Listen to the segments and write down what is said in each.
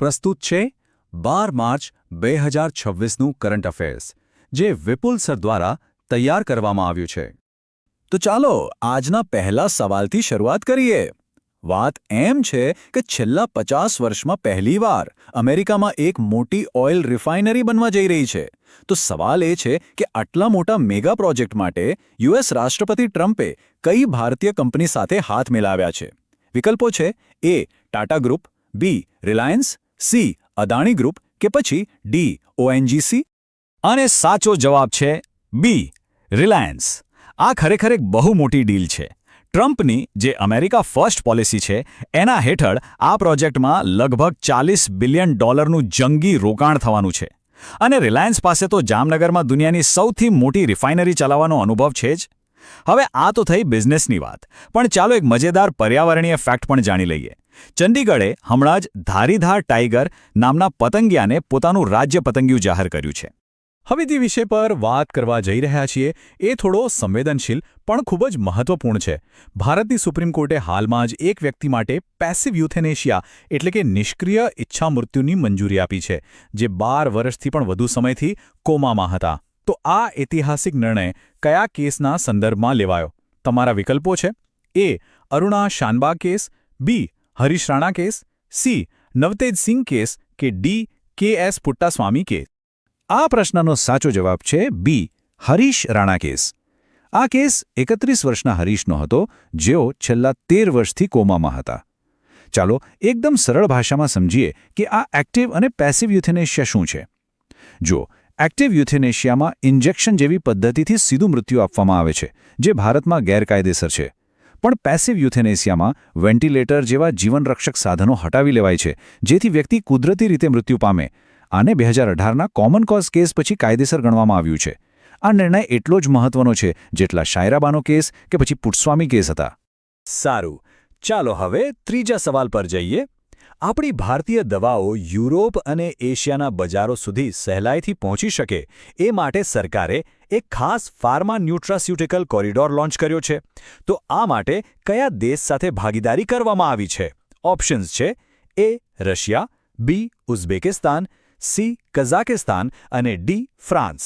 પ્રસ્તુત છે 12 March 2026નું current affairs, જે વિપુલ સર દ્વારા તૈયાર કરવામાં આવ્યું છે. તો ચાલો આજના પહેલા સવાલથી શરૂઆત કરીએ. વાત એમ છે કે છેલ્લા 50 વર્ષમાં પહેલીવાર અમેરિકામાં એક મોટી ઓઇલ રિફાઇનરી બનવા જઈ રહી છે. તો સવાલ એ છે કે આટલા મોટા મેગા પ્રોજેક્ટ માટે યુએસ રાષ્ટ્રપતિ ટ્રમ્પે કઈ ભારતીય કંપની સાથે હાથ મિલાવ્યા છે? વિકલ્પો છે: એ ટાટા ગ્રુપ, બી રિલાયન્સ, સી અદાણી ગ્રુપ કે પછી ડી ઓએનજીસી. અને સાચો જવાબ છે બી રિલાયન્સ. આ ખરેખર એક બહુ મોટી ડીલ છે. ટ્રમ્પની જે અમેરિકા ફર્સ્ટ પોલિસી છે એના હેઠળ આ પ્રોજેક્ટમાં લગભગ $40 બિલિયન જંગી રોકાણ થવાનું છે. અને રિલાયન્સ પાસે તો જામનગરમાં દુનિયાની સૌથી મોટી રિફાઇનરી ચલાવવાનો અનુભવ છે જ. હવે આ તો થઈ બિઝનેસની વાત, પણ ચાલો એક મજેદાર પર્યાવરણીય ફેક્ટ પણ જાણી લઈએ. ચંડીગઢે હમણાં જ ધારીધાર ટાઇગર નામના પતંગિયાને પોતાનું રાજ્ય પતંગિયું જાહેર કર્યું છે. હવે જે વિષય પર વાત કરવા જઈ રહ્યા છીએ એ થોડો સંવેદનશીલ પણ ખૂબ જ મહત્વપૂર્ણ છે. ભારતની સુપ્રીમ કોર્ટે હાલમાં જ એક વ્યક્તિ માટે પેસિવ યુથેનેશિયા એટલે કે નિષ્ક્રિય ઈચ્છા મૃત્યુની મંજૂરી આપી છે, જે 12 વર્ષથી પણ વધુ સમયથી કોમામાં હતા. તો આ ઐતિહાસિક નિર્ણય કયા કેસના સંદર્ભમાં લેવાયો? તમારા વિકલ્પો છે: A Aruna Shanbaug case, B Harish Rana case, C Navtej Singh case કે ડી કે.એસ. પુટ્ટાસ્વામી કેસ. આ પ્રશ્નનો સાચો જવાબ છે બી હરીશ રાણા કેસ. આ કેસ 31 વર્ષના હરીશનો હતો, જેઓ છેલ્લા 13 વર્ષથી કોમામાં હતા. ચાલો એકદમ સરળ ભાષામાં સમજીએ કે આ એક્ટિવ અને પેસિવ યુથેનેશિયા શું છે. જો એક્ટિવ યુથેનેશિયામાં ઇન્જેક્શન જેવી પદ્ધતિથી સીધું મૃત્યુ આપવામાં આવે છે, જે ભારતમાં ગેરકાયદેસર છે. પણ પેસિવ યુથેનેશિયામાં વેન્ટિલેટર જેવા જીવનરક્ષક સાધનો હટાવી લેવાય છે, જેથી વ્યક્તિ કુદરતી રીતે મૃત્યુ પામે. આને 2018ના કોમન કોઝ કેસ પછી કાયદેસર ગણવામાં આવ્યું છે. આ નિર્ણય એટલો જ મહત્વનો છે જેટલા શાયરાબાનો કેસ કે પછી પુટ્ટસ્વામી કેસ હતા. સારું, ચાલો હવે ત્રીજા સવાલ પર જઈએ. આપણી ભારતીય દવાઓ યુરોપ અને એશિયાના બજારો સુધી સહેલાઈથી પહોંચી શકે એ માટે સરકારે એક ખાસ ફાર્મા ન્યુટ્રાસ્યુટિકલ કોરિડોર લોન્ચ કર્યો છે. તો આ માટે કયા દેશ સાથે ભાગીદારી કરવામાં આવી છે? ઓપ્શન્સ છે: A Russia, B Uzbekistan, C Kazakhstan અને ડી ફ્રાન્સ.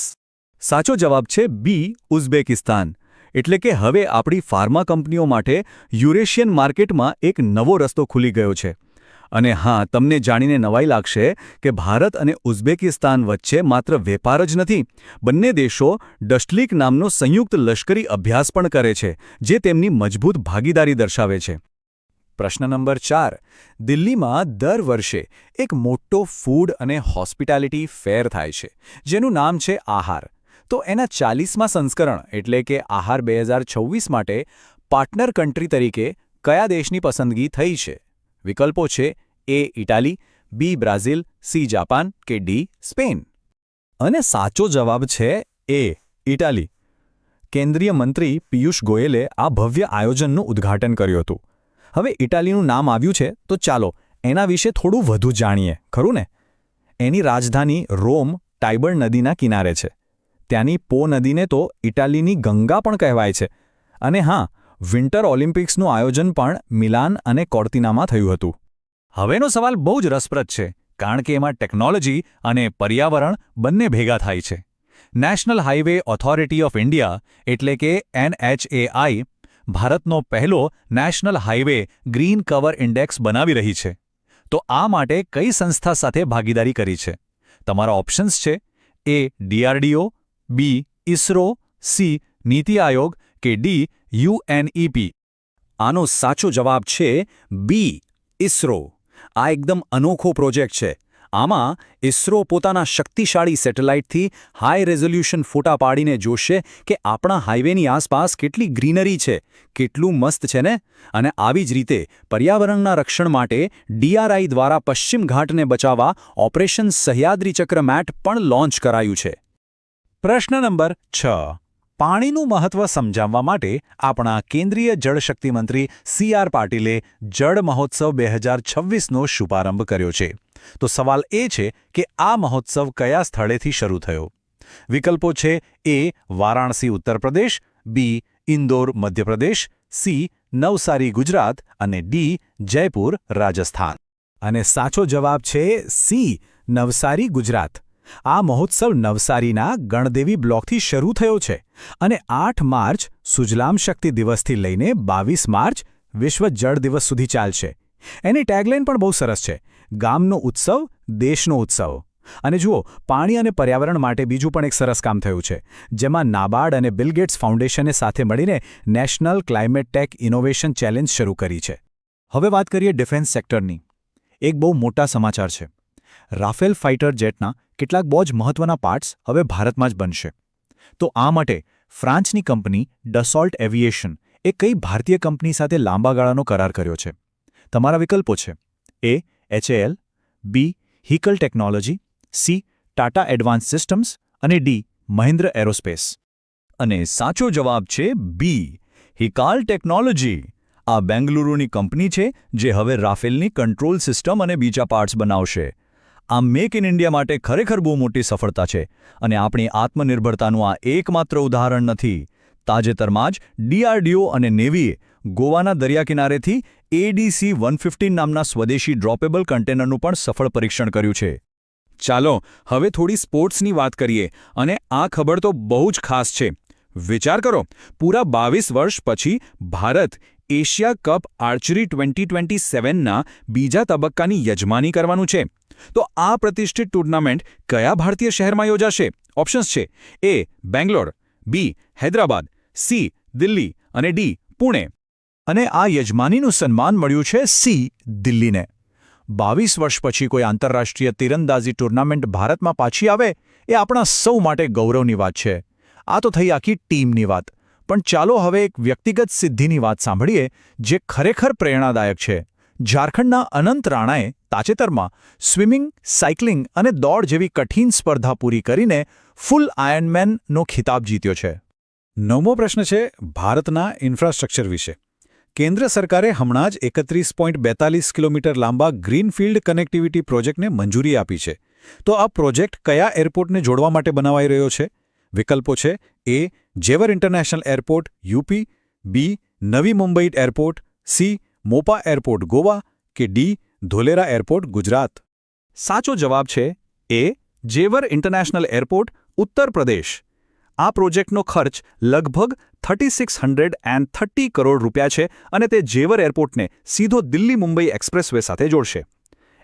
સાચો જવાબ છે બી ઉઝબેકિસ્તાન. એટલે કે હવે આપણી ફાર્મા કંપનીઓ માટે યુરેશિયન માર્કેટમાં એક નવો રસ્તો ખુલી ગયો છે. અને હા, તમને જાણીને નવાઈ લાગશે કે ભારત અને ઉઝબેકિસ્તાન વચ્ચે માત્ર વેપાર જ નથી, બંને દેશો ડસ્ટલીક નામનો સંયુક્ત લશ્કરી અભ્યાસ પણ કરે છે, જે તેમની મજબૂત ભાગીદારી દર્શાવે છે. પ્રશ્ન નંબર 4. દિલ્હીમાં દર વર્ષે એક મોટો ફૂડ અને હોસ્પિટાલિટી ફેર થાય છે, જેનું નામ છે આહાર. તો એના 40મા સંસ્કરણ એટલે કે આહાર 2026 માટે પાર્ટનર કન્ટ્રી તરીકે કયા દેશની પસંદગી થઈ છે? વિકલ્પો છે: એ ઇટાલી, બી બ્રાઝિલ, સી જાપાન કે ડી સ્પેન. અને સાચો જવાબ છે એ ઇટાલી. કેન્દ્રીય મંત્રી પિયુષ ગોયલે આ ભવ્ય આયોજનનું ઉદ્ઘાટન કર્યું હતું. હવે ઇટાલીનું નામ આવ્યું છે, તો ચાલો એના વિશે થોડું વધુ જાણીએ, ખરું ને? એની રાજધાની રોમ ટાઇબર નદીના કિનારે છે. ત્યાંની પો નદીને તો ઇટાલીની ગંગા પણ કહેવાય છે. અને હા, વિન્ટર ઓલિમ્પિક્સનું આયોજન પણ મિલાન અને કોર્તિનામાં થયું હતું. હવેનો સવાલ બહુ જ રસપ્રદ છે, કારણ કે એમાં ટેકનોલોજી અને પર્યાવરણ બંને ભેગા થાય છે. National highway authority of India એટલે કે NHAI ભારતનો પહેલો national highway green cover index બનાવી રહી છે. તો આ માટે કઈ સંસ્થા સાથે ભાગીદારી કરી છે? તમારા ઓપ્શન્સ છે: એ DRDO, બી ઇસરો, સી નીતિ આયોગ કે ડી UNEP. આનો સાચો જવાબ છે બી ઇસરો. આ એકદમ અનોખો પ્રોજેક્ટ છે. આમાં ઇસરો પોતાના શક્તિશાળી સેટેલાઇટથી હાઈ રેઝોલ્યુશન ફોટા પાડીને જોશે કે આપણા હાઈવેની આસપાસ કેટલી ગ્રીનરી છે. કેટલું મસ્ત છે ને? અને આવી જ રીતે પર્યાવરણના રક્ષણ માટે DRI દ્વારા પશ્ચિમ ઘાટને બચાવવા ઓપરેશન સહ્યાદ્રી ચક્ર મેટ પણ લોન્ચ કરાયું છે. પ્રશ્ન નંબર 6. પાણીનું મહત્વ સમજાવવા માટે આપણા કેન્દ્રીય જળશક્તિ મંત્રી CR પાટીલે જળ મહોત્સવ 2026નો શુભારંભ કર્યો છે. તો સવાલ એ છે કે આ મહોત્સવ કયા સ્થળેથી શરૂ થયો? વિકલ્પો છે: એ વારાણસી ઉત્તર પ્રદેશ, બી ઇન્દોર મધ્યપ્રદેશ, સી નવસારી ગુજરાત અને ડી જયપુર રાજસ્થાન. અને સાચો જવાબ છે સી નવસારી ગુજરાત. આ મહોત્સવ નવસારીના ગણદેવી બ્લોકથી શરૂ થયો છે અને 8 માર્ચ સુજલામ શક્તિ દિવસથી લઈને 22 માર્ચ વિશ્વ જળ દિવસ સુધી ચાલશે. એની ટેગલાઇન પણ બહુ સરસ છે, ગામનો ઉત્સવ દેશનો ઉત્સવ. અને જુઓ, પાણી અને પર્યાવરણ માટે બીજું પણ એક સરસ કામ થયું છે, જેમાં નાબાર્ડ અને બિલ ગેટ્સ ફાઉન્ડેશને સાથે મળીને national climate tech innovation challenge શરૂ કરી છે. હવે વાત કરીએ ડિફેન્સ સેક્ટરની. એક બહુ મોટા સમાચાર છે. રાફેલ ફાઇટર જેટના કેટલાક બહુ જ મહત્વના પાર્ટ્સ હવે ભારતમાં જ બનશે. તો આ માટે ફ્રાન્સની કંપની ડસોલ્ટ એવિએશન એ કઈ ભારતીય કંપની સાથે લાંબા ગાળાનો કરાર કર્યો છે? તમારા વિકલ્પો છે: A HAL, B Hikal technology, C Tata advance systems અને ડી મહિન્દ્ર એરોસ્પેસ. અને સાચો જવાબ છે બી હિકાલ ટેકનોલોજી. આ બેંગલુરુની કંપની છે જે હવે રાફેલની કંટ્રોલ સિસ્ટમ અને બીજા પાર્ટ્સ બનાવશે. આ મેક ઇન ઇન્ડિયા માટે ખરેખર બહુ મોટી સફળતા છે અને આપણી આત્મનિર્ભરતાનું આ એકમાત્ર ઉદાહરણ નથી. તાજેતરમાં જ DRDO અને નેવીએ ગોવાના દરિયાકિનારેથી ADC-115 નામના સ્વદેશી ડ્રોપેબલ કન્ટેનરનું પણ સફળ પરીક્ષણ કર્યું છે. ચાલો હવે થોડી સ્પોર્ટ્સની વાત કરીએ, અને આ ખબર તો બહુ જ ખાસ છે. વિચાર કરો, પૂરા 22 વર્ષ પછી ભારત એશિયા કપ આર્ચરી 2027ના બીજા તબક્કાની યજમાની કરવાનું છે. તો આ પ્રતિષ્ઠિત ટૂર્નામેન્ટ કયા ભારતીય શહેરમાં યોજાશે? ઓપ્શન્સ છે: એ બેંગ્લોર, બી હૈદરાબાદ, સી દિલ્હી અને ડી પુણે. અને આ યજમાનીનું સન્માન મળ્યું છે સી દિલ્હીને. 22 વર્ષ પછી કોઈ આંતરરાષ્ટ્રીય તીરંદાજી ટૂર્નામેન્ટ ભારતમાં પાછી આવે એ આપણા સૌ માટે ગૌરવની વાત છે. આ તો થઈ આખી ટીમની વાત. પણ ચાલો હવે એક વ્યક્તિગત સિદ્ધિની વાત સાંભળીએ જે ખરેખર પ્રેરણાદાયક છે. ઝારખંડના અનંત રાણાએ તાજેતરમાં સ્વિમિંગ, સાયકલિંગ અને દોડ જેવી કઠિન સ્પર્ધા પૂરી કરીને ફૂલ આયર્નમેનનો ખિતાબ જીત્યો છે. 9મો પ્રશ્ન છે ભારતના ઇન્ફ્રાસ્ટ્રક્ચર વિશે. કેન્દ્ર સરકારે હમણાં જ 31.42 કિલોમીટર લાંબા ગ્રીનફિલ્ડ કનેક્ટિવિટી પ્રોજેક્ટને મંજૂરી આપી છે. તો આ પ્રોજેક્ટ કયા એરપોર્ટને જોડવા માટે બનાવાઈ રહ્યો છે? વિકલ્પો છે: A Jewar international airport UP, B Navi Mumbai airport, C Mopa airport Goa કે ડી ધોલેરા એરપોર્ટ ગુજરાત. સાચો જવાબ છે A Jewar international airport Uttar Pradesh. આ પ્રોજેક્ટનો ખર્ચ લગભગ 3630 કરોડ રૂપિયા છે અને તે જેવર એરપોર્ટને સીધો દિલ્હી મુંબઈ એક્સપ્રેસવે સાથે જોડશે.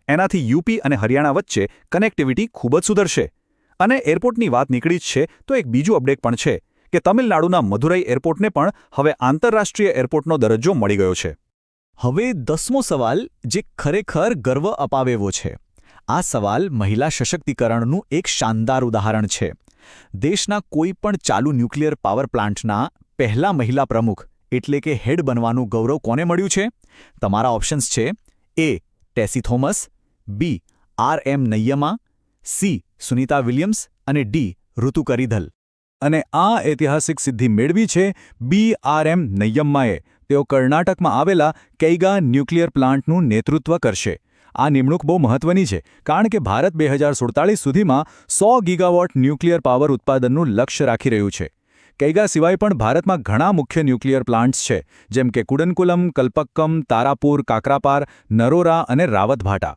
એનાથી યુપી અને હરિયાણા વચ્ચે કનેક્ટિવિટી ખૂબ જ સુધરશે. અને એરપોર્ટની વાત નીકળી જ છે તો એક બીજું અપડેટ પણ છે કે તમિલનાડુના મદુરાઈ એરપોર્ટને પણ હવે આંતરરાષ્ટ્રીય એરપોર્ટનો દરજ્જો મળી ગયો છે. હવે 10મો સવાલ, જે ખરેખર ગર્વ અપાવેવો છે. આ સવાલ મહિલા સશક્તિકરણનું એક શાનદાર ઉદાહરણ છે. દેશના કોઈ પણ ચાલુ ન્યુક્લિયર પાવર પ્લાન્ટના પહેલા મહિલા પ્રમુખ એટલે કે હેડ બનવાનું ગૌરવ કોને મળ્યું છે? તમારા ઓપ્શન્સ છે: એ ટેસી થોમસ, બી RM નૈયમા, સી સુનીતા વિલિયમ્સ અને ડી ઋતુ કરીધલ. અને આ ઐતિહાસિક સિદ્ધિ મેળવી છે BRM નૈયમ્માએ. તેઓ કર્ણાટકમાં આવેલા કૈગા ન્યુક્લિયર પ્લાન્ટનું નેતૃત્વ કરશે. આ નિમણૂક બહુ મહત્વની છે કારણ કે ભારત 2047 સુધીમાં 100 ગીગાવોટ ન્યુક્લિયર પાવર ઉત્પાદનનું લક્ષ્ય રાખી રહ્યું છે. કૈગા સિવાય પણ ભારતમાં ઘણા મુખ્ય ન્યુક્લિયર પ્લાન્ટ્સ છે, જેમ કે કુડનકુલમ, કલ્પક્કમ, તારાપુર, કાકરાપાર, નરોરા અને રાવતભાટા.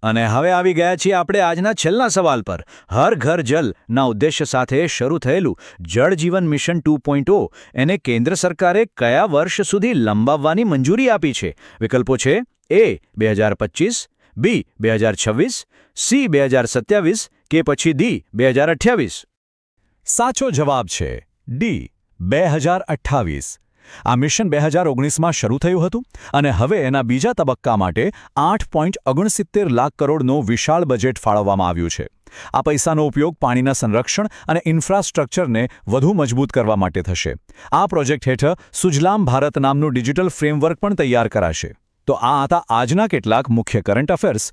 અને હવે આવી ગયા છીએ આપણે આજના છેલ્લા સવાલ પર. હર ઘર જલના ઉદ્દેશ્ય સાથે શરૂ થયેલું જળ જીવન મિશન 2.0 એને કેન્દ્ર સરકારે કયા વર્ષ સુધી લંબાવવાની મંજૂરી આપી છે? વિકલ્પો છે: એ 2025, બી 2026, સી 2027 કે પછી ડી 2028. સાચો જવાબ છે ડી 2028. આ મિશન 2019માં શરૂ થયું હતું અને હવે એના બીજા તબક્કા માટે 8.69 લાખ કરોડનો વિશાળ બજેટ ફાળવવામાં આવ્યું છે. આ પૈસાનો ઉપયોગ પાણીના સંરક્ષણ અને ઇન્ફ્રાસ્ટ્રક્ચરને વધુ મજબૂત કરવા માટે થશે. આ પ્રોજેક્ટ હેઠળ સુજલામ ભારત નામનું ડિજિટલ ફ્રેમવર્ક પણ તૈયાર કરાશે. તો આ હતા આજના કેટલાક મુખ્ય કરંટ અફેર્સ.